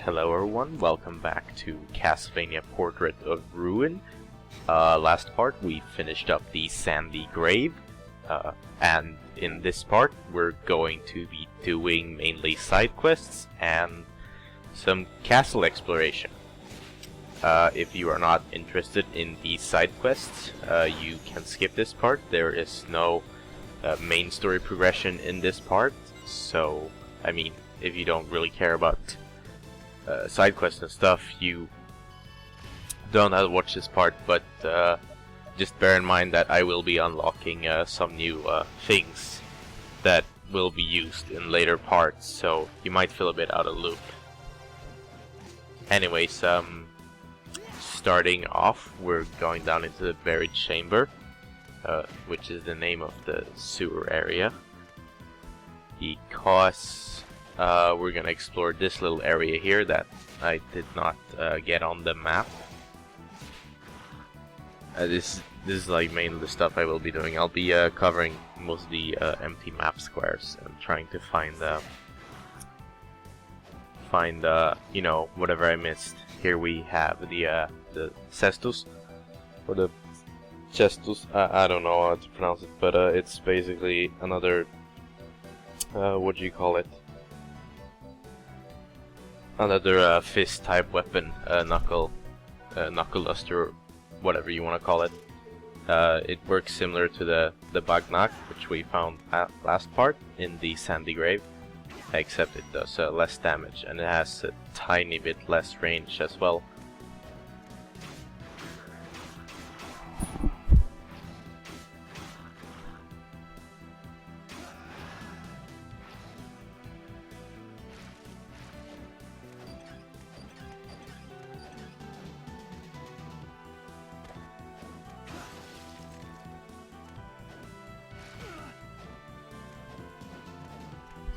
Hello everyone, welcome back to Castlevania Portrait of Ruin. Last part we finished up the Sandy Grave, and in this part we're going to be doing mainly side quests and some castle exploration. If you are not interested in these side quests, you can skip this part. There is no main story progression in this part, so I mean, if you don't really care about side quests and stuff, you don't have to watch this part, but just bear in mind that I will be unlocking some new things that will be used in later parts, so you might feel a bit out of the loop. Anyways, starting off, we're going down into the buried chamber, which is the name of the sewer area, because we're gonna explore this little area here that I did not get on the map. This is like mainly the stuff I will be doing. I'll be covering most of the empty map squares and trying to find you know, whatever I missed. Here we have the cestus, or the cestus. I don't know how to pronounce it, but it's basically another what do you call it? Another fist type weapon, knuckle luster, whatever you want to call it. It works similar to the Bagnak, which we found at last part in the Sandy Grave, except it does less damage and it has a tiny bit less range as well.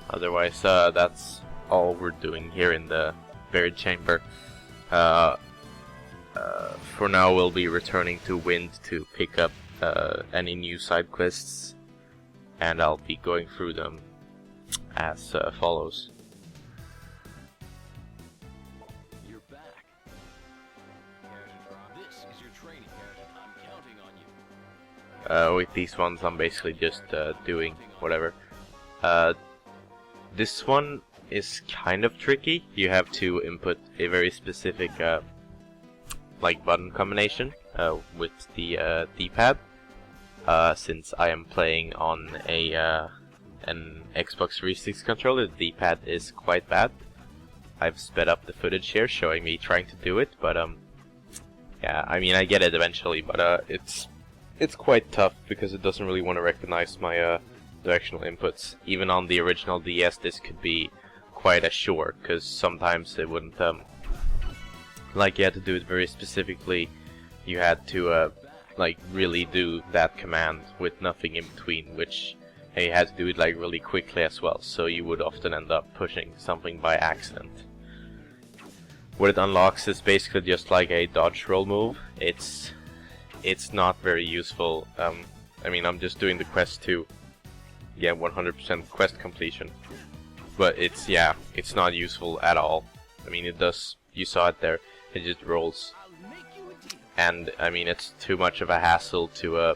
Otherwise, that's all we're doing here in the buried chamber. For now, we'll be returning to Wind to pick up any new side quests, and I'll be going through them as follows. You're back. This is your training, Gadget. I'm counting on you. With these ones, I'm basically just doing whatever. This one is kind of tricky. You have to input a very specific like button combination with the D-pad. Since I am playing on an Xbox 360 controller, the D-pad is quite bad. I've sped up the footage here showing me trying to do it, but yeah, I mean, I get it eventually, but it's quite tough because it doesn't really want to recognize my directional inputs. Even on the original DS, this could be quite a chore, because sometimes it wouldn't, like, you had to do it very specifically. You had to, like, really do that command with nothing in between, which you had to do it, like, really quickly as well, so you would often end up pushing something by accident. What it unlocks is basically just like a dodge roll move. It's not very useful. I mean, I'm just doing the quest to get 100% quest completion, but it's not useful at all. I mean, it does, you saw it there, it just rolls, and I mean, it's too much of a hassle to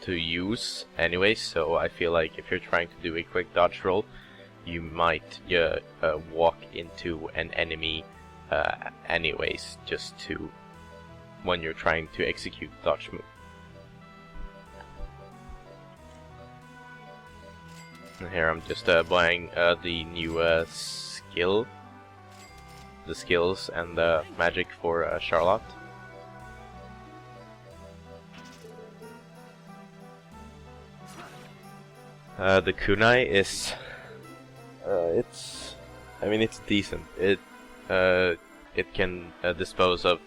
use anyway, so I feel like if you're trying to do a quick dodge roll, you might walk into an enemy anyways, just to, when you're trying to execute the dodge move. And here I'm just buying the new skills and the magic for Charlotte. The kunai is, it's decent. It can dispose of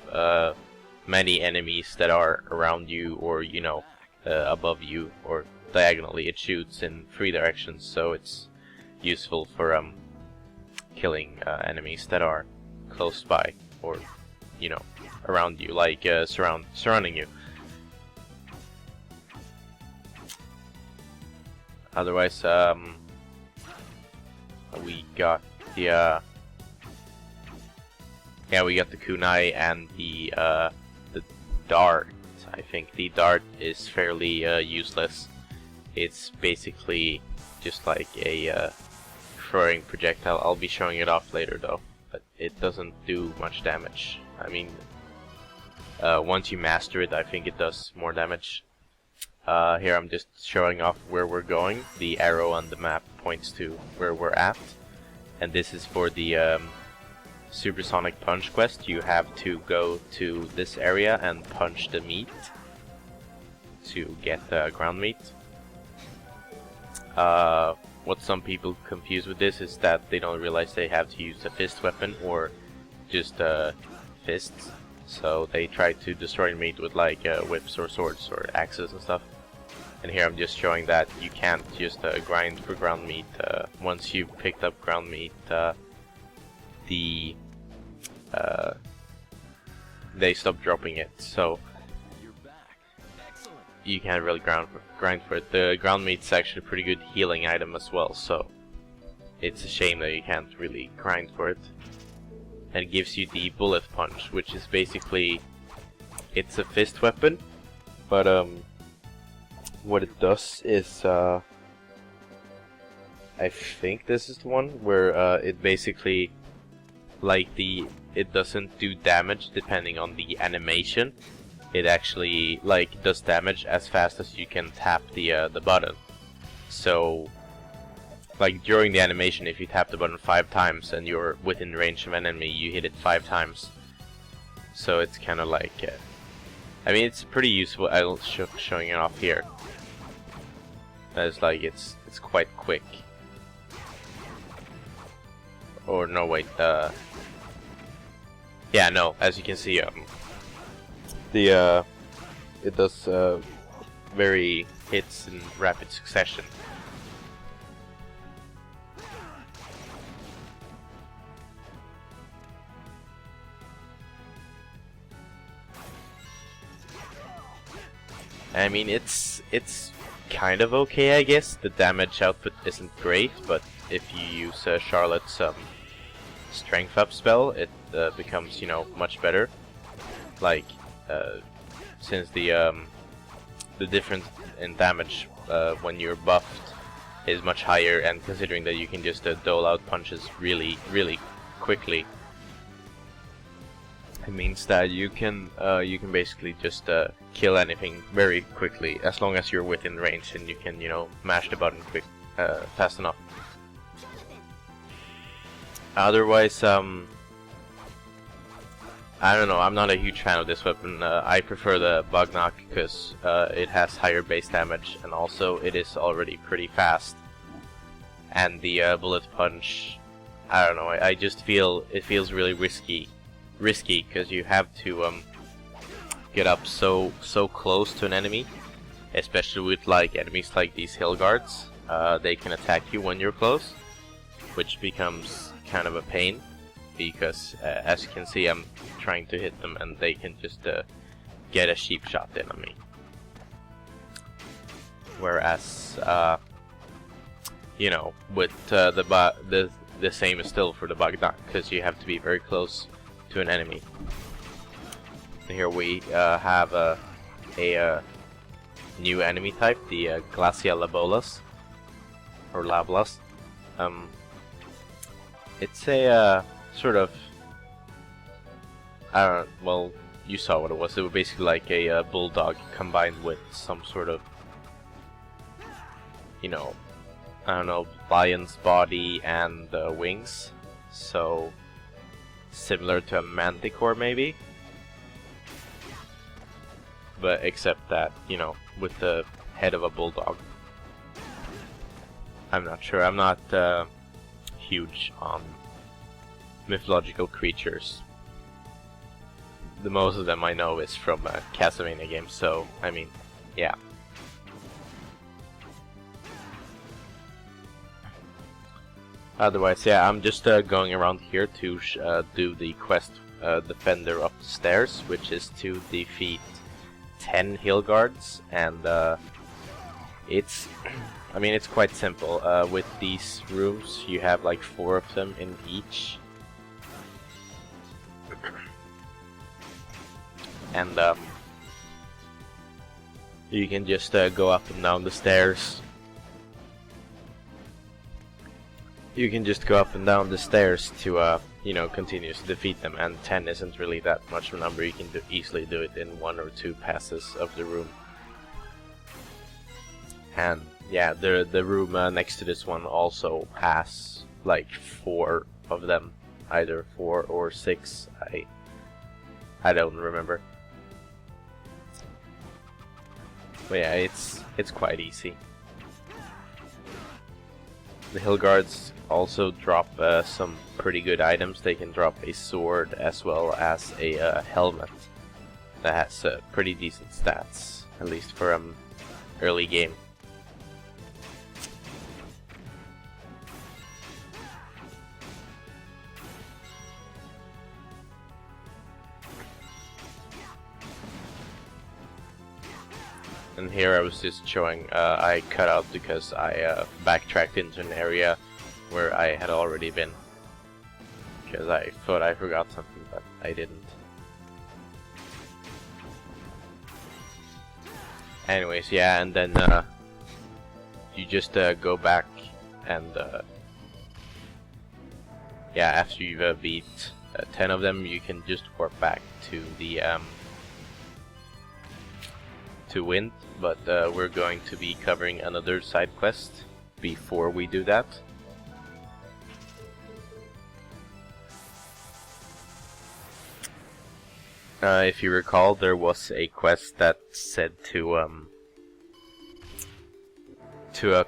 many enemies that are around you, or you know, above you, or diagonally. It shoots in 3 directions, so it's useful for killing enemies that are close by, or you know, around you, like surrounding you. Otherwise, we got the yeah, we got the kunai and the dart. I think the dart is fairly useless. It's basically just like a throwing projectile. I'll be showing it off later though, but it doesn't do much damage. I mean, once you master it, I think it does more damage. Here I'm just showing off where we're going. The arrow on the map points to where we're at, and this is for the Supersonic Punch quest. You have to go to this area and punch the meat to get ground meat. What some people confuse with this is that they don't realize they have to use a fist weapon or just fists. So they try to destroy meat with like whips or swords or axes and stuff. And here I'm just showing that you can't just grind for ground meat. Once you've picked up ground meat, they stop dropping it. So You're back. Excellent. you can't really grind for it. The ground meat's actually a pretty good healing item as well, so it's a shame that you can't really grind for it. And it gives you the bullet punch, which is basically, it's a fist weapon, but what it does is, I think this is the one where it basically, like it doesn't do damage depending on the animation. It actually like does damage as fast as you can tap the button. So like during the animation, if you tap the button 5 times and you're within range of an enemy, you hit it 5 times. So it's kind of like, I mean, it's pretty useful. I'll showing it off here. It's like it's quite quick. Or no, wait. Yeah, no. As you can see, it does very hits in rapid succession. I mean, it's kind of okay, I guess. The damage output isn't great, but if you use Charlotte's strength up spell, it becomes, you know, much better. Like, since the difference in damage when you're buffed is much higher, and considering that you can just dole out punches really quickly, it means that you can basically just kill anything very quickly as long as you're within range and you can, you know, mash the button fast enough. Otherwise, I don't know, I'm not a huge fan of this weapon. I prefer the bug knock because it has higher base damage, and also it is already pretty fast. And the bullet punch, I don't know, I just feel it feels really risky because you have to get up so close to an enemy, especially with like enemies like these hill guards. They can attack you when you're close, which becomes kind of a pain because as you can see, I'm trying to hit them and they can just get a sheep shot in on me. Whereas you know, with the same is still for the bug knock, because you have to be very close to an enemy. And here we have a new enemy type, the Glacialabolas or Lablas. It's a sort of, I don't know, well, you saw what it was. It was basically like a bulldog combined with some sort of, you know, I don't know, lion's body and wings. So similar to a manticore maybe, but except that, you know, with the head of a bulldog. I'm not sure. I'm not huge on mythological creatures. The most of them I know is from Castlevania games, so I mean, yeah. Otherwise, yeah, I'm just going around here to do the quest Defender Up the Stairs, which is to defeat 10 hill guards, and it's, I mean, it's quite simple. With these rooms, you have like 4 of them in each. and you can just go up and down the stairs. You can just go up and down the stairs to you know, continue to defeat them, and 10 isn't really that much of a number. You can easily do it in 1 or 2 passes of the room. And yeah, the room next to this one also has like 4 of them, either 4 or 6. I don't remember. But yeah, it's quite easy. The hill guards also drop some pretty good items. They can drop a sword as well as a helmet that has pretty decent stats, at least for early game. And here I was just showing, I cut out because I backtracked into an area where I had already been. Because I thought I forgot something, but I didn't. Anyways, yeah, and then you just go back and yeah, after you've beat 10 of them, you can just warp back to the to Wind, but we're going to be covering another side quest before we do that. If you recall, there was a quest that said to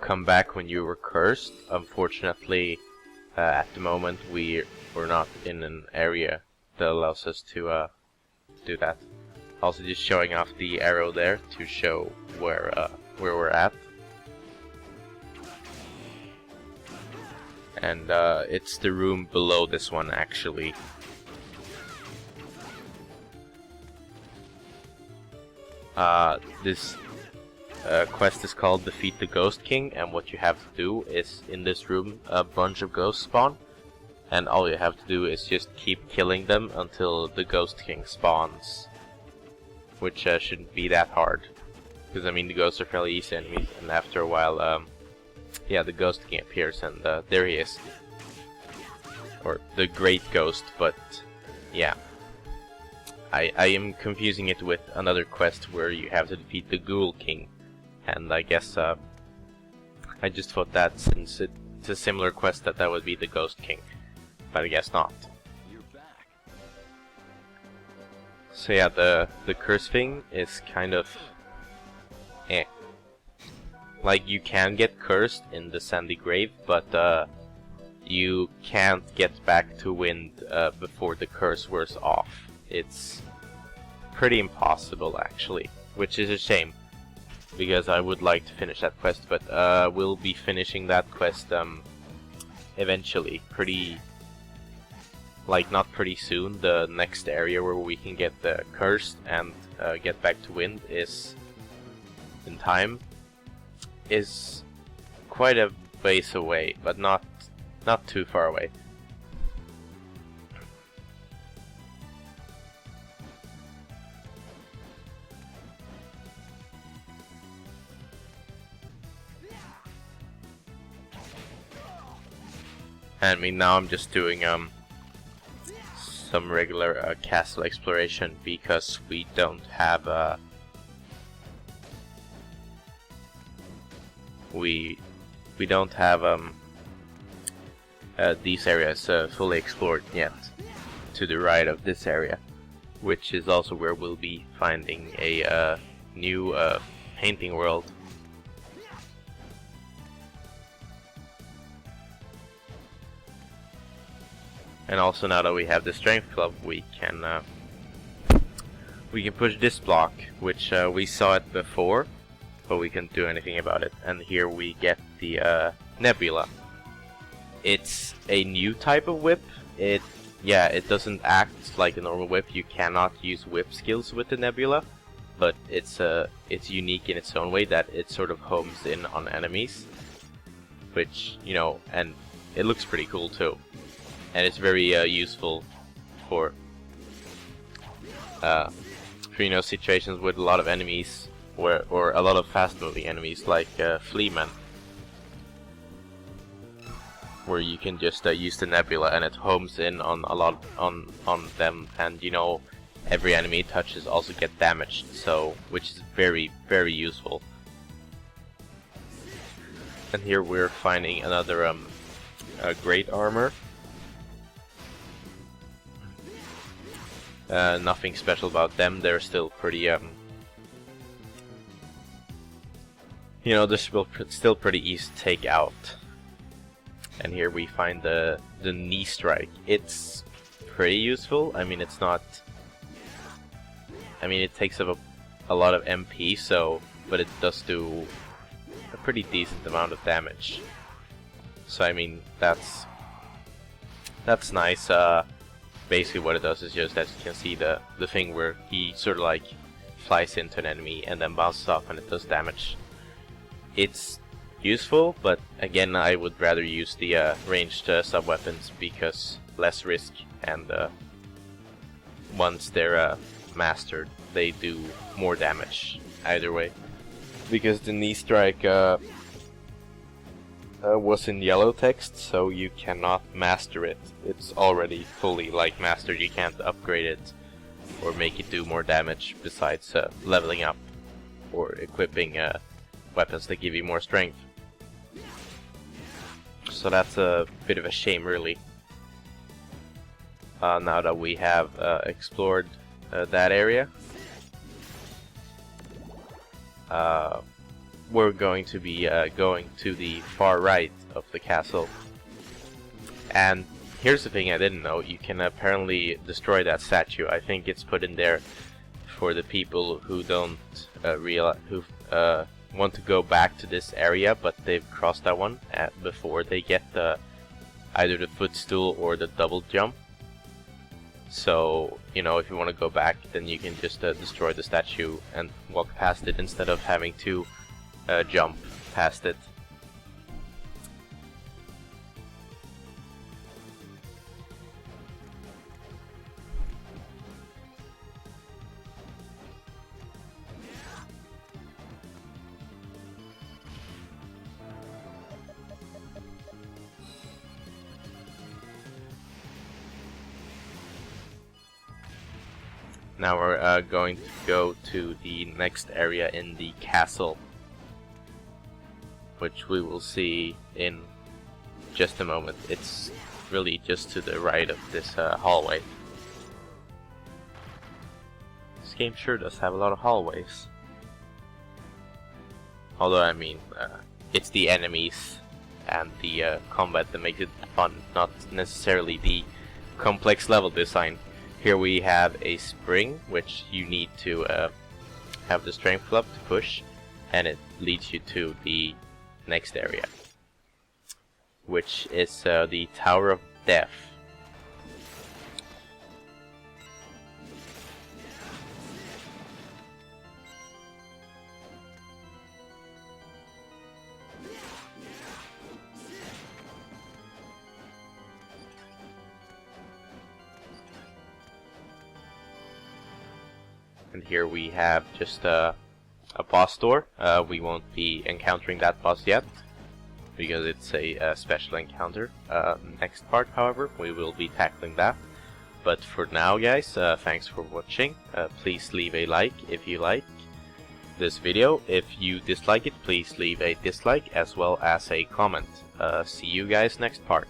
come back when you were cursed. Unfortunately, at the moment we're not in an area that allows us to do that. Also, just showing off the arrow there to show where we're at, and it's the room below this one actually. This quest is called Defeat the Ghost King, and what you have to do is, in this room, a bunch of ghosts spawn, and all you have to do is just keep killing them until the Ghost King spawns, which shouldn't be that hard, because I mean the ghosts are fairly easy enemies, and after a while, yeah, the Ghost King appears, and there he is, or the Great Ghost, but yeah. I am confusing it with another quest where you have to defeat the Ghoul King, and I guess I just thought that since it's a similar quest that would be the Ghost King, but I guess not. You're back. So yeah, the curse thing is kind of like, you can get cursed in the Sandy Grave, but you can't get back to Wind before the curse wears off. It's pretty impossible actually, which is a shame, because I would like to finish that quest, but we'll be finishing that quest eventually, not pretty soon. The next area where we can get cursed and get back to Wind is in time, is quite a ways away, but not too far away. I mean, now I'm just doing some regular castle exploration, because we don't have we don't have these areas fully explored yet, to the right of this area, which is also where we'll be finding a new painting world. And also, now that we have the strength club, we can push this block, which we saw it before, but we couldn't do anything about it. And here we get the nebula. It's a new type of whip. It doesn't act like a normal whip. You cannot use whip skills with the nebula, but it's unique in its own way, that it sort of homes in on enemies, which, you know, and it looks pretty cool too. And it's very useful for for, you know, situations with a lot of enemies, or a lot of fast-moving enemies like Fleamen, where you can just use the nebula and it homes in on a lot on them, and you know, every enemy it touches also get damaged, so which is very, very useful. And here we're finding another great armor. Nothing special about them. They're still pretty you know, they're still pretty easy to take out. And here we find the knee strike. It's pretty useful. I mean, it's not. I mean, it takes up a lot of MP, so, but it does do a pretty decent amount of damage. So I mean, that's nice. Basically, what it does is just, as you can see, the thing where he sort of like flies into an enemy and then bounces off, and it does damage. It's useful, but again, I would rather use the ranged sub-weapons because less risk, and once they're mastered, they do more damage either way. Because the knee strike was in yellow text, so you cannot master it. It's already fully like mastered. You can't upgrade it or make it do more damage besides leveling up or equipping weapons that give you more strength. So that's a bit of a shame, really. Now that we have explored that area, we're going to be going to the far right of the castle. And here's the thing I didn't know: you can apparently destroy that statue. I think it's put in there for the people who don't want to go back to this area, but they've crossed that one before they get either the footstool or the double jump. So, you know, if you want to go back, then you can just destroy the statue and walk past it instead of having to jump past it. Now we're going to go to the next area in the castle, which we will see in just a moment. It's really just to the right of this hallway. This game sure does have a lot of hallways. Although, I mean, it's the enemies and the combat that makes it fun, not necessarily the complex level design. Here we have a spring, which you need to have the strength club to push, and it leads you to the next area, which is the Tower of Death. And here we have just a boss door. We won't be encountering that boss yet, because it's a special encounter. Next part, however, we will be tackling that. But for now, guys, thanks for watching. Please leave a like if you like this video. If you dislike it, please leave a dislike as well as a comment. See you guys next part.